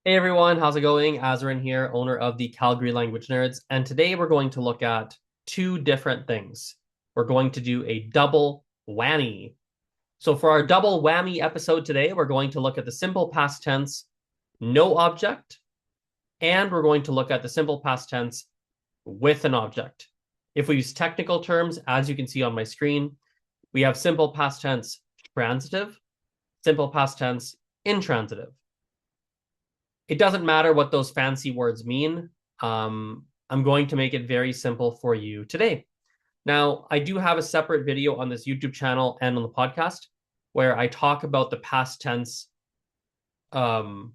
Hey everyone, how's it going? Azrin here, owner of the Calgary Language Nerds, and today we're going to look at two different things. We're going to do a double whammy. So for our double whammy episode today, we're going to look at the simple past tense, no object, and we're going to look at the simple past tense with an object. If we use technical terms, as you can see on my screen, we have simple past tense transitive, simple past tense intransitive. It doesn't matter what those fancy words mean. I'm going to make it very simple for you today. Now, I do have a separate video on this YouTube channel and on the podcast where I talk about the past tense um,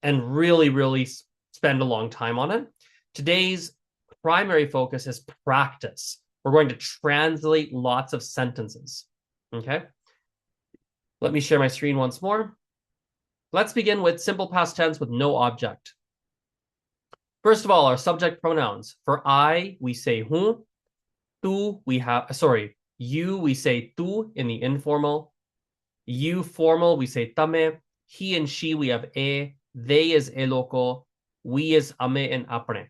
and really spend a long time on it. Today's primary focus is practice. We're going to translate lots of sentences. Okay. Let me share my screen once more. Let's begin with simple past tense with no object. First of all, our subject pronouns. For I, we say hum. Tu, you, we say tu in the informal. You, formal, we say tame. He and she, we have e. They is eloko. We is ame and apne.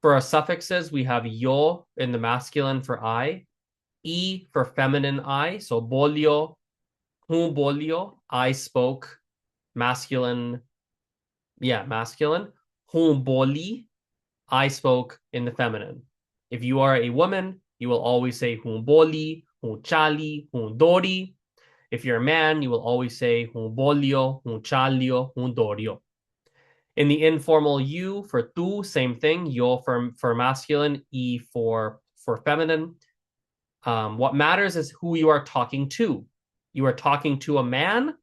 For our suffixes, we have yo in the masculine for I. E for feminine I. So bolio, hum bolio, I spoke. Masculine, masculine. Hum boli, I spoke in the feminine. If you are a woman, you will always say hum boli, hum chali, hum dori. If you're a man, you will always say hum bolio, hum chalio, hum dorio. In the informal you for tu, same thing. Yo for masculine, e for feminine. What matters is who you are talking to. You are talking to a man,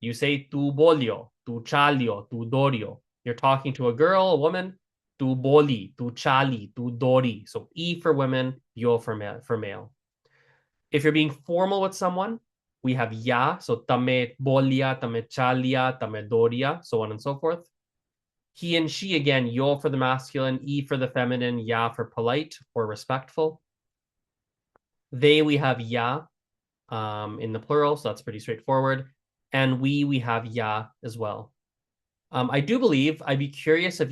you say tu bolio, tu chalio, tu dorio. You're talking to a girl, a woman, tu boli, tu chali, tu dori. So E for women, yo for male. If you're being formal with someone, we have ya, so tame bolia, tame chalia, tame doria, so on and so forth. He and she, again, yo for the masculine, E for the feminine, ya for polite or respectful. They, we have ya in the plural, so that's pretty straightforward. And we have ya as well. I do believe, I'd be curious if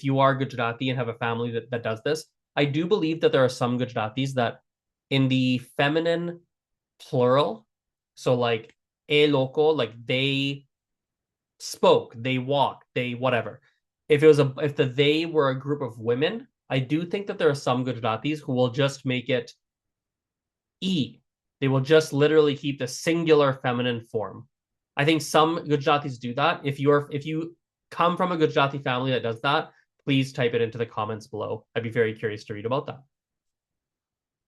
you are Gujarati and have a family that does this. I do believe that there are some Gujaratis that in the feminine plural, so like a loco, like they spoke, they walked, they whatever. If the they were a group of women, I do think that there are some Gujaratis who will just make it e. They will just literally keep the singular feminine form. I think some Gujaratis do that. If you come from a Gujarati family that does that, please type it into the comments below. I'd be very curious to read about that.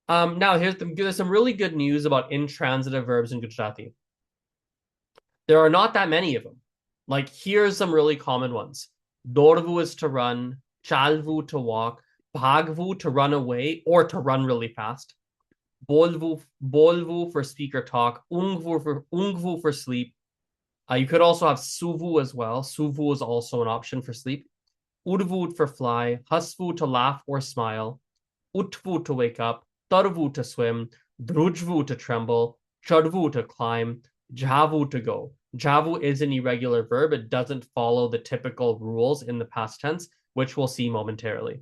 Now, there's some really good news about intransitive verbs in Gujarati. There are not that many of them. Like, here's some really common ones. Dorvu is to run, chalvu to walk, bhagvu to run away or to run really fast, bolvu for speaker talk, ungvu for sleep. You could also have suvu as well. Suvu is also an option for sleep. Udvu for fly, hasvu to laugh or smile, utvu to wake up, tarvu to swim, drujvu to tremble, chadvu to climb, javu to go. Javu is an irregular verb. It doesn't follow the typical rules in the past tense, which we'll see momentarily.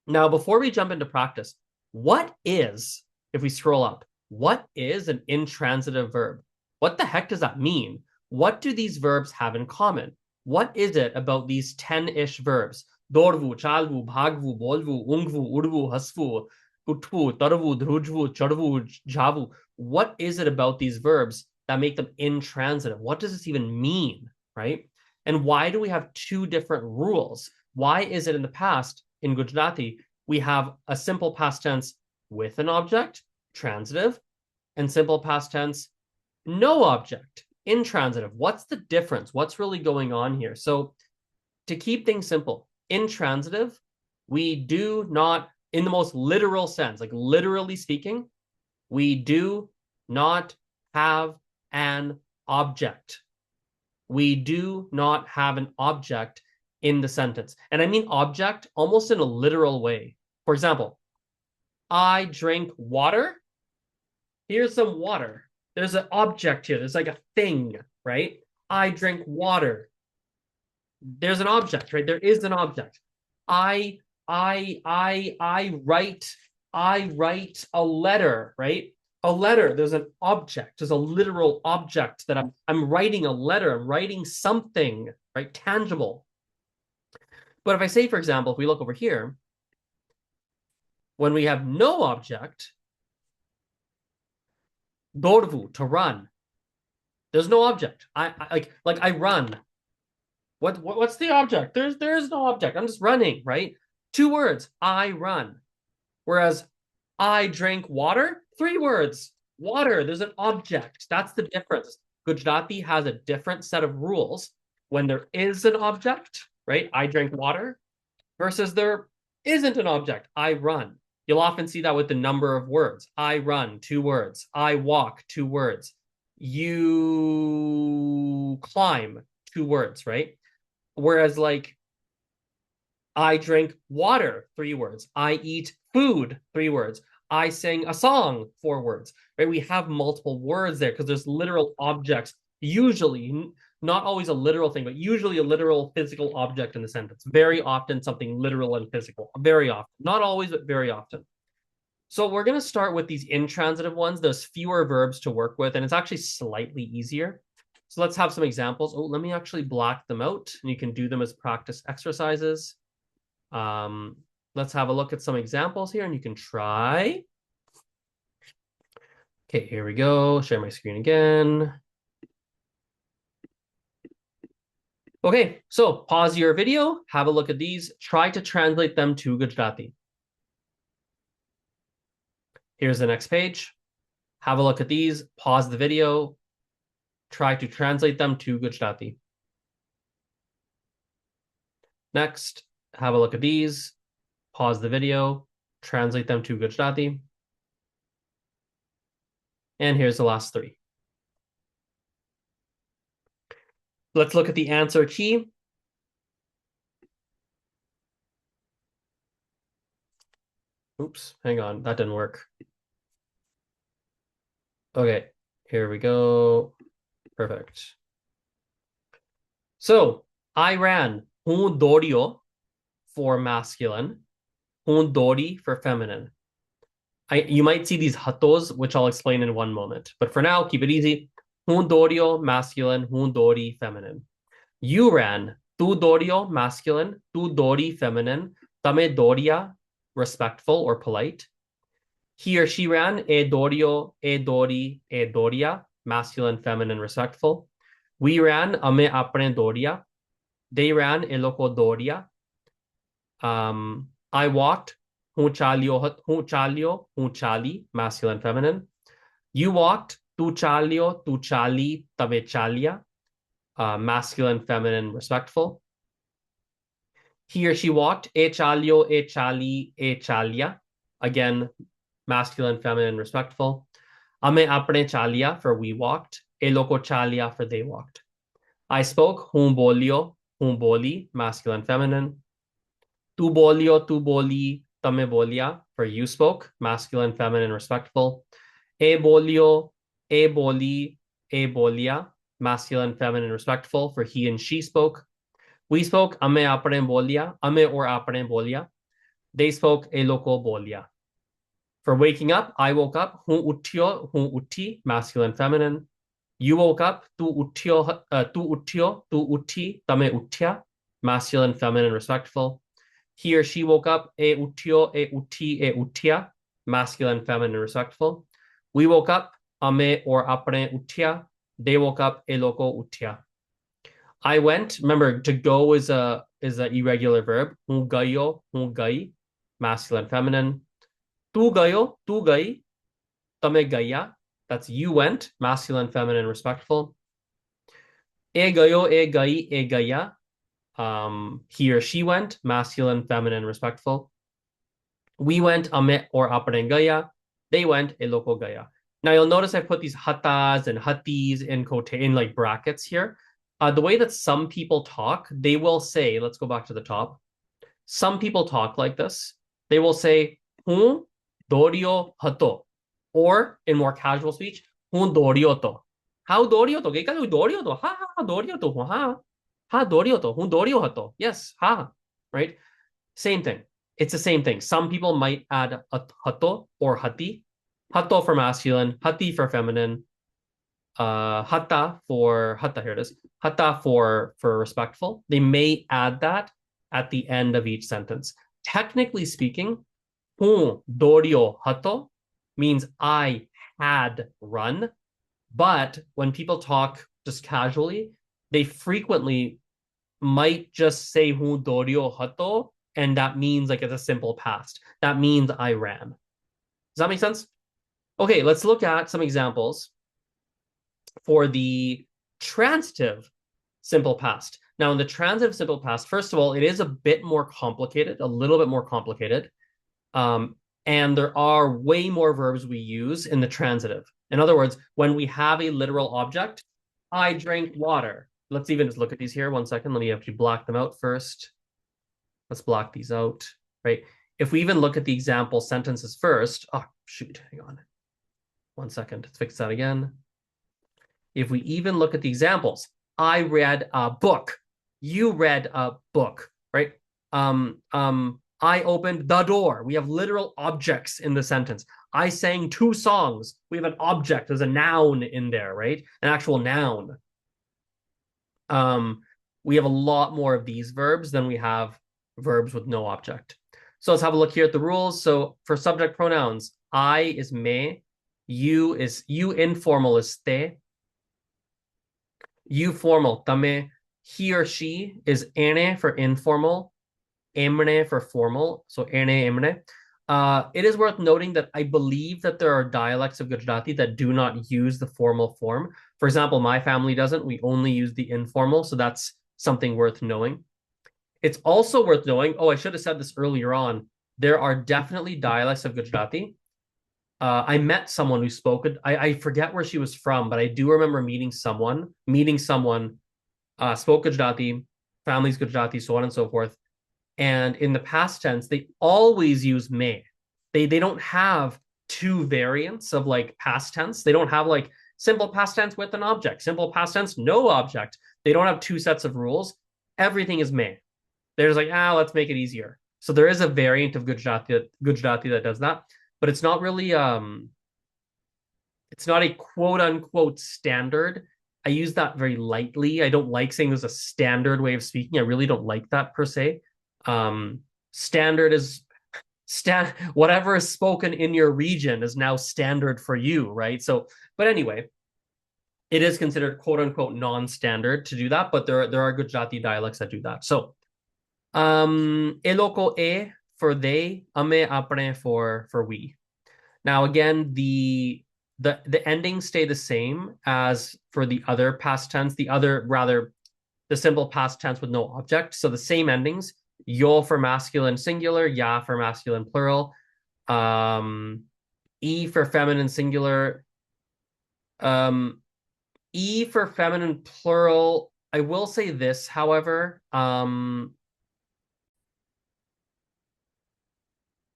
Now, before we jump into practice, if we scroll up, what is an intransitive verb? What the heck does that mean? What do these verbs have in common? What is it about these 10-ish verbs? Dorvu, chalvu, bhagvu, bolvu, ungvu, urvu, hasvu, utvu, tarvu, drujvu, chadvu, javu. What is it about these verbs that make them intransitive? What does this even mean, right? And why do we have two different rules? Why is it in the past, in Gujarati, we have a simple past tense with an object, transitive, and simple past tense, no object, intransitive? What's the difference? What's really going on here? So to keep things simple, intransitive, we do not, in the most literal sense, like literally speaking, we do not have an object. We do not have an object in the sentence. And I mean object almost in a literal way. For example, I drink water. Here's some water. There's an object here. There's like a thing, right? I drink water. There's an object, right? There is an object. I I write a letter, right? A letter. There's an object. There's a literal object that I'm writing a letter. I'm writing something, right? Tangible. But if I say, for example, if we look over here, when we have no object, dorvu, to run. There's no object. I I run. What's the object? There's no object. I'm just running, right? 2 words. I run. Whereas I drink water, 3 words. Water, there's an object. That's the difference. Gujarati has a different set of rules when there is an object, right? I drink water versus there isn't an object. I run. You'll often see that with the number of words. I run, 2 words. I walk, 2 words. You climb, 2 words, right? Whereas, like, I drink water, 3 words. I eat food, 3 words. I sing a song, 4 words. Right? We have multiple words there because there's literal objects. Usually, not always a literal thing, but usually a literal physical object in the sentence. Very often something literal and physical. Very often. Not always, but very often. So we're going to start with these intransitive ones. There's fewer verbs to work with, and it's actually slightly easier. So let's have some examples. Oh, let me actually black them out, and you can do them as practice exercises. Let's have a look at some examples here, and you can try. Okay, here we go. Share my screen again. Okay, so pause your video, have a look at these, try to translate them to Gujarati. Here's the next page. Have a look at these, pause the video, try to translate them to Gujarati. Next, have a look at these, pause the video, translate them to Gujarati. And here's the last 3. Let's look at the answer key. Oops, hang on, that didn't work. Okay, here we go. Perfect. So, I ran. Hun dodio for masculine. Hun dori for feminine. You might see these hatos, which I'll explain in one moment. But for now, keep it easy. Hun dorio, masculine. Hun dori, feminine. You ran. Tu dorio, masculine. Tu dori, feminine. Tame doria, respectful or polite. He or she ran. E dorio, e dori, e doria, masculine, feminine, respectful. We ran. Ame apne doria. They ran. E loco doria. I walked. Hun chali, masculine, feminine. You walked. Tu chali, tame chalia, masculine, feminine, respectful. He or she walked. E chali, e chalia. Again, masculine, feminine, respectful. Ame apne chalia for we walked. E loco chalia for they walked. I spoke. Hun boli, masculine, feminine. Tu boli, tame bolia for you spoke, masculine, feminine, respectful. E bolio, e boli, e bolia, masculine, feminine, respectful for he and she spoke. We spoke ame apne bolia, ame or apne bolia. They spoke e loco bolia. For waking up, I woke up, hun utti, masculine, feminine. You woke up, tu utti, tame uttia, masculine, feminine, respectful. He or she woke up, e uttio, e utti, e uttia, masculine, feminine, respectful. We woke up, ame or apne uttia. They woke up, e loco uttia. I went. Remember, to go is a irregular verb. Hun gayo, hun gai, masculine, feminine. Tu gai, tame gaya. That's you went, masculine, feminine, respectful. E gayo, e gai, e gaya. He or she went, masculine, feminine, respectful. We went, ame or apne gaya. They went, e loco gaya. Now you'll notice I put these hatas and hatis in like brackets here. The way that some people talk, they will say, let's go back to the top. Some people talk like this. They will say, hun dorio hato. Or in more casual speech, hun dorioto. How dorioto? Ha ha dorioto. Ha. Ha doryo to, hun doryo hato. Yes, ha, right? Same thing. It's the same thing. Some people might add a hato or hati. Hato for masculine, hati for feminine, hata, here it is. Hata for respectful. They may add that at the end of each sentence. Technically speaking, hun doryo hato means I had run, but when people talk just casually, they frequently might just say hun doryo hato, and that means like it's a simple past. That means I ran. Does that make sense? Okay, let's look at some examples for the transitive simple past. Now, in the transitive simple past, first of all, it is a bit more complicated, a little bit more complicated. And there are way more verbs we use in the transitive. In other words, when we have a literal object, I drank water. Let's even just look at these here. 1 second. Let me actually block them out first. Let's block these out, right? If we even look at the example sentences first, oh, shoot, hang on. 1 second. Let's fix that again. If we even look at the examples, I read a book. You read a book, right? I opened the door. We have literal objects in the sentence. I sang 2 songs. We have an object. There's a noun in there, right? An actual noun. We have a lot more of these verbs than we have verbs with no object. So let's have a look here at the rules. So for subject pronouns, I is me, you informal is te, you formal tame, he or she is ene for informal, emne for formal. So ene, emne. It is worth noting that I believe that there are dialects of Gujarati that do not use the formal form. For example, my family doesn't. We only use the informal. So that's something worth knowing. It's also worth knowing, oh, I should have said this earlier on. There are definitely dialects of Gujarati. I met someone who spoke it. I forget where she was from, but I do remember meeting someone, spoke Gujarati, family's Gujarati, so on and so forth. And in the past tense, they always use me. They don't have 2 variants of like past tense. They don't have like simple past tense with an object, simple past tense, no object. They don't have 2 sets of rules. Everything is me. They're just like, let's make it easier. So there is a variant of Gujarati that does that, but it's not really it's not a quote unquote standard. I use that very lightly. I don't like saying there's a standard way of speaking. I really don't like that per se. Standard is whatever is spoken in your region is now standard for you, right? So, but anyway, it is considered quote unquote non-standard to do that, but there are Gujarati dialects that do that. So, eloko e for they, ame apne for we. Now again, the endings stay the same as for the other past tense, the simple past tense with no object. So the same endings, yo for masculine singular, ya for masculine plural, e for feminine singular, e for feminine plural. I will say this, however,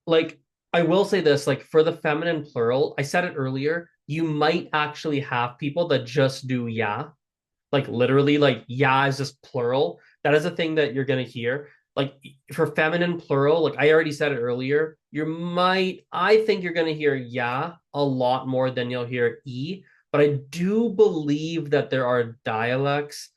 like I will say this, like for the feminine plural, I said it earlier, you might actually have people that just do ya. Like literally, like ya is just plural. That is a thing that you're gonna hear. Like for feminine plural, like I already said it earlier, I think you're gonna hear ya a lot more than you'll hear e. But I do believe that there are dialects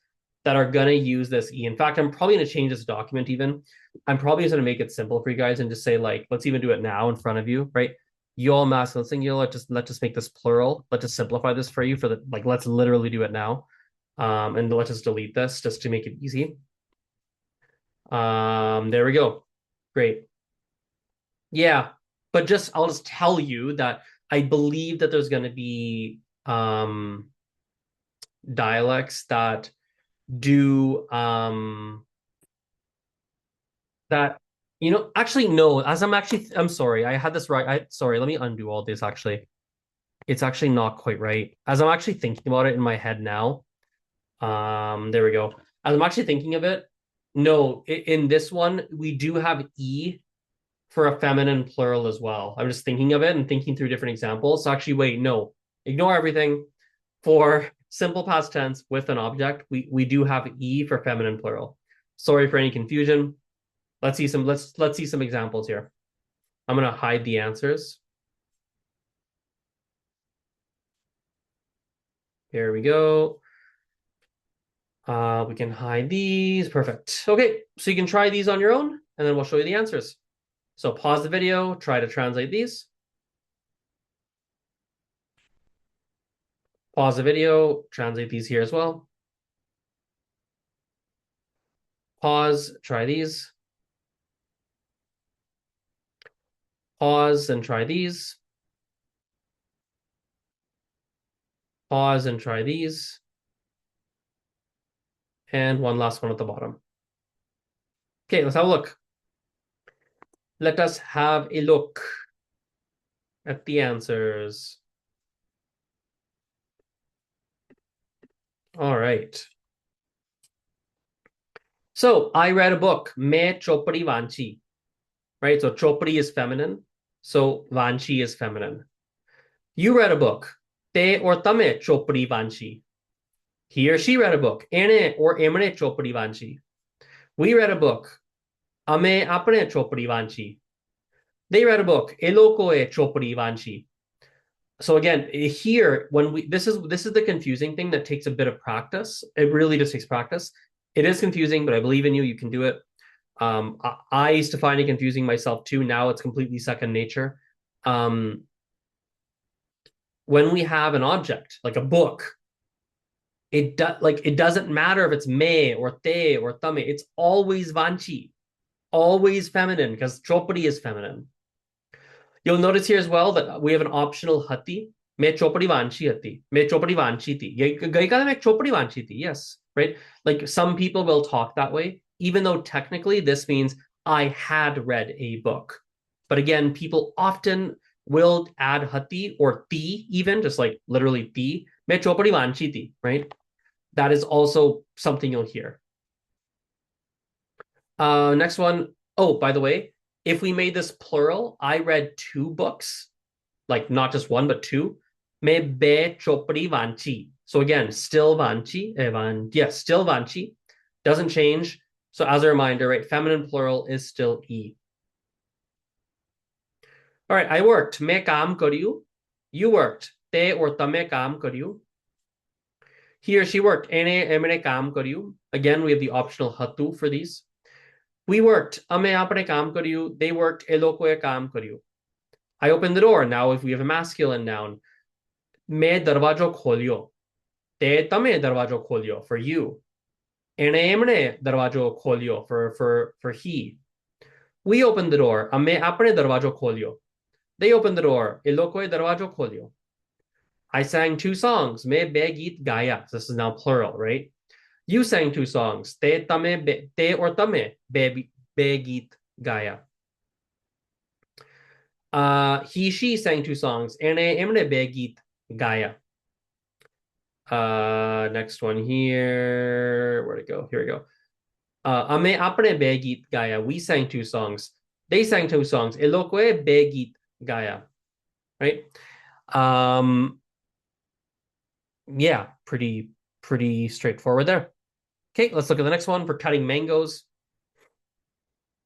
that are gonna use this e. In fact, I'm probably gonna change this document even. I'm probably just gonna make it simple for you guys and just say like, let's even do it now in front of you, right? Yo masculine singular. Let's just make this plural. Let's just simplify this for you for the like. Let's literally do it now. And let's just delete this just to make it easy. There we go. Great. Yeah, but I'll just tell you that I believe that there's going to be dialects that do that actually no, I'm sorry, I had this right. Sorry, let me undo all this actually. It's actually not quite right. As I'm actually thinking about it in my head now. There we go. As I'm actually thinking of it, no, in this one, we do have E for a feminine plural as well. I'm just thinking of it and thinking through different examples. So actually, wait, no, ignore everything. For simple past tense with an object, we do have E for feminine plural. Sorry for any confusion. Let's see some examples here. I'm gonna hide the answers. Here we go. We can hide these. Perfect. Okay, so you can try these on your own, and then we'll show you the answers. So pause the video, try to translate these. Pause the video, translate these here as well. Pause, try these. Pause and try these. Pause and try these. And one last one at the bottom. Okay, let's have a look. Let us have a look at the answers. All right. So I read a book, Me Chopri Vanchi, right? So Chopri is feminine. So Vanchi is feminine. You read a book, Te or Tame Chopri Vanchi. He or she read a book, Ene or Emne Chopri Vanchi. We read a book, Ame Apne Chopri Vanchi. They read a book, Elokoe Chopri Vanchi. So again, here when this is the confusing thing that takes a bit of practice. It really just takes practice. It is confusing, but I believe in you. You can do it. I used to find it confusing myself too. Now it's completely second nature. When we have an object like a book, it doesn't matter if it's me or te or tame. It's always vanchi, always feminine because chopri is feminine. You'll notice here as well that we have an optional hati. Me chopri vanchi hati. Me chopri vanchi thi. Gaikala me chopri vanchi thi. Yes, right? Like some people will talk that way, even though technically this means I had read a book. But again, people often will add hati or ti, even just like literally ti. Me chopri vanchi thi, right? That is also something you'll hear. Next one. Oh, by the way, if we made this plural, I read 2 books, like not just one, but 2. Me be chopri vanchi. So again, still vanchi. Still vanchi. Doesn't change. So as a reminder, right, feminine plural is still E. All right, I worked. Me kaam karyu. You worked. Te or tame kaam karyu. He or she worked. Ene emne kaam karyu. Again, we have the optional hatu for these. We worked. Ame apne kaam karyu. They worked. E lokoe kaam karyu. I opened the door. Now, if we have a masculine noun, me darvajo kholyo. Te tame darvajo kholyo for you. Ene emne darvajo kholyo for he. We opened the door. Ame apne darvajo kholyo. They opened the door. E lokoe darvajo kholyo. I sang 2 songs. Me be geet gaya. This is now plural, right? You sang 2 songs. Te or tame be geet gaya. She sang 2 songs. Ene emne be geet gaya. Next one here. Where'd it go? Here we go. Ame apne be geet gaya. We sang 2 songs. They sang 2 songs. E lokoe be geet gaya. Right? Yeah, pretty straightforward there. Okay, let's look at the next one for cutting mangoes.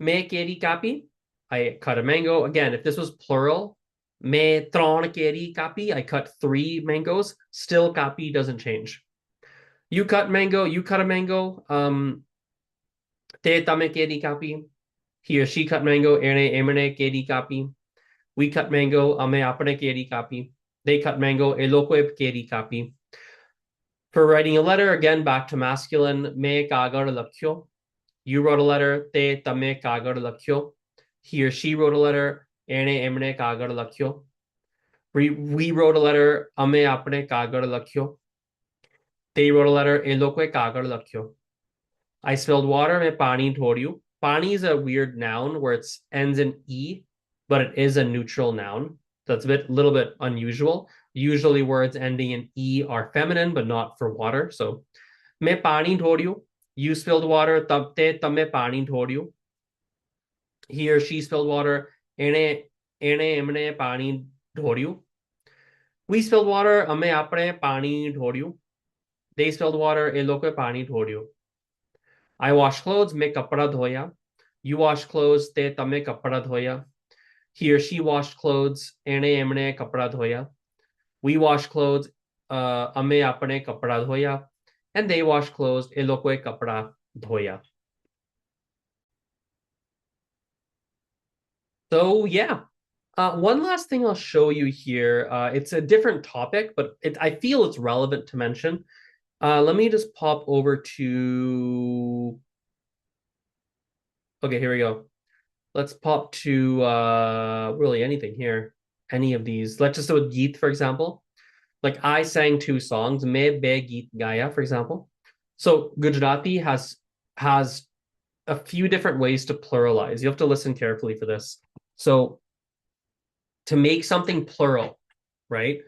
Me keri kapi. I cut a mango. Again, if this was plural, me tron keri kapi. I cut 3 mangoes. Still kapi doesn't change. You cut mango. You cut a mango. Te tame keri kapi. He or she cut mango. Ene emene keri kapi. We cut mango. Ame apne keri kapi. They cut mango. Eloque keri kapi. For writing a letter, again, back to masculine, me kagar lakhyo. You wrote a letter, te tame kagar lakhyo. He or she wrote a letter, ene emne kagar lakhyo. We wrote a letter, ame apne kagar lakhyo. They wrote a letter, eloque kagar lakhyo. I spilled water, me pani dhoryu. Pani is a weird noun where it ends in E, but it is a neutral noun. That's a little bit unusual. Usually words ending in E are feminine, but not for water. So, me pani dhoryu. You spilled water, te tame pani dhoryu. He or she spilled water, ene emne pani dhoryu. We spilled water, ame apne pani dhoryu. They spilled water, ए लोग को पानी ढोड़ियो. I wash clothes, मैं कपड़ा धोया. You wash clothes, ते तमे कपड़ा धोया. He or she washed clothes, एने एमने कपड़ा धोया. We wash clothes, अमे अपने कपड़ा धोया. And they wash clothes, ए लोग को कपड़ा धोया. So yeah, one last thing I'll show you here. It's a different topic, but I feel it's relevant to mention. Let me just pop over to. Okay, here we go. Let's pop to really anything here. Any of these. Let's just do with Geet, for example. Like I sang two songs, Me Be Geet Gaya, for example. So Gujarati has a few different ways to pluralize. You have to listen carefully for this. So to make something plural, right?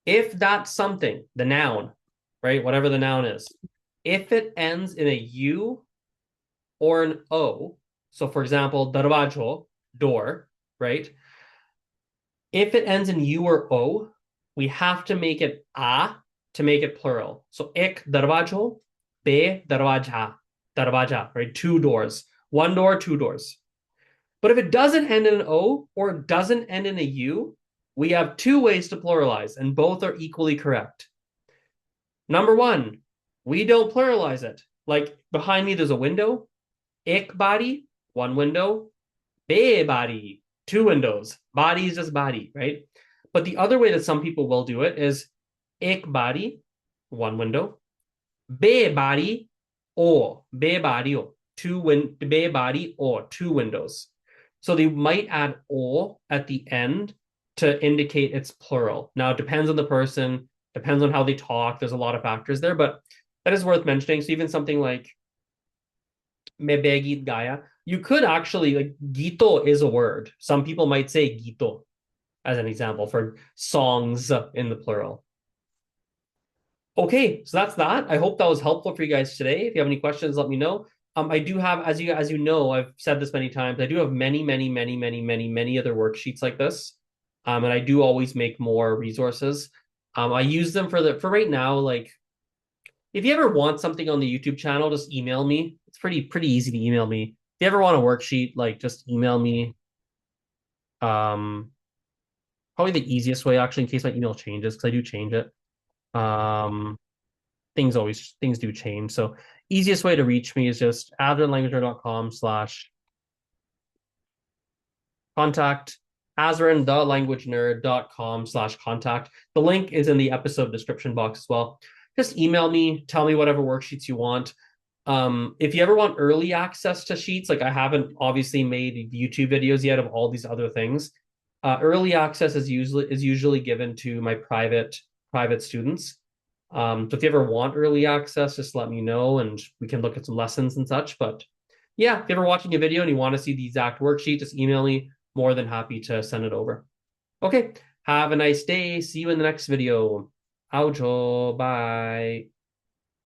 If that something, the noun, right, whatever the noun is, if it ends in a U or an O, so for example, darwajo, door, right? If it ends in U or O, we have to make it a to make it plural. So ek darwajo, be darwaja, right? Two doors, one door, two doors. But if it doesn't end in an O or it doesn't end in a U, we have two ways to pluralize, and both are equally correct. Number one, we don't pluralize it. Like behind me, there's a window. Ik body, one window. Be body, two windows. Body is just body, right? But the other way that some people will do it is ik body, one window. Be body or be body or be body or two windows. So they might add or at the end to indicate it's plural. Now it depends on the person, depends on how they talk. There's a lot of factors there, but that is worth mentioning. So even something like Mebegit Gaya, you could actually like Gito is a word. Some people might say Gito as an example for songs in the plural. Okay, so that's that. I hope that was helpful for you guys today. If you have any questions, let me know. I do have, as you know, I've said this many times. I do have many other worksheets like this, and I do always make more resources. I use them for right now. Like, if you ever want something on the YouTube channel, just email me. It's pretty easy to email me. If you ever want a worksheet, like just email me. Um, Probably the easiest way actually, in case my email changes, because I do change it. Um, things do change. So easiest way to reach me is just azrinlanguagenerd.com/contact, azrin.languagenerd.com/contact. The link is in the episode description box as well. Just email me, tell me whatever worksheets you want. If you ever want early access to sheets, like I haven't obviously made YouTube videos yet of all these other things. Early access is usually given to my private students. So if you ever want early access, just let me know and we can look at some lessons and such. But yeah, if you're ever watching a video and you want to see the exact worksheet, just email me. More than happy to send it over. Okay, have a nice day. See you in the next video. Aujo, bye.